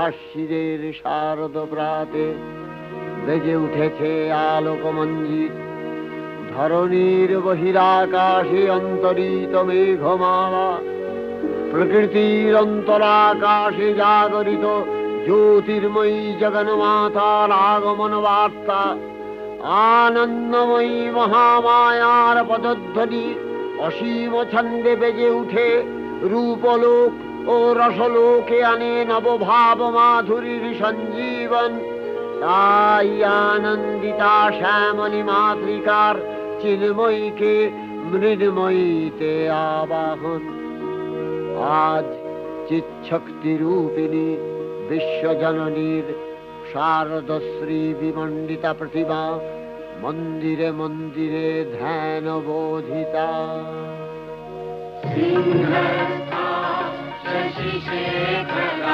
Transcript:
আশ্বিনের শারদ প্রাতে বেজে উঠেছে আলোকমঞ্জিত। ধরণীর বহিরাকাশে অন্তরিত মেঘমালা, প্রকৃতির অন্তরাকাশে জাগরিত জ্যোতির্ময়ী জগন্মাতার আগমন বার্তা। আনন্দময়ী মহামায়ার পদধ্বনি অসীম ছন্দে বেজে উঠে রূপলোক ও রসলোকে আনে নবভাব মাধুরীর সঞ্জীবন। তাই আনন্দিতা শ্যামলী মাতৃকার চিন্ময়ীকে মৃন্ময়ীতে আবাহন। আজ চিৎশক্তি রূপিণী বিশ্বজননীর শারদশ্রী বিমণ্ডিতা প্রতিমা মন্দিরে মন্দিরে ধ্যান বোধিতা। সিংহস্থা শশিশেখর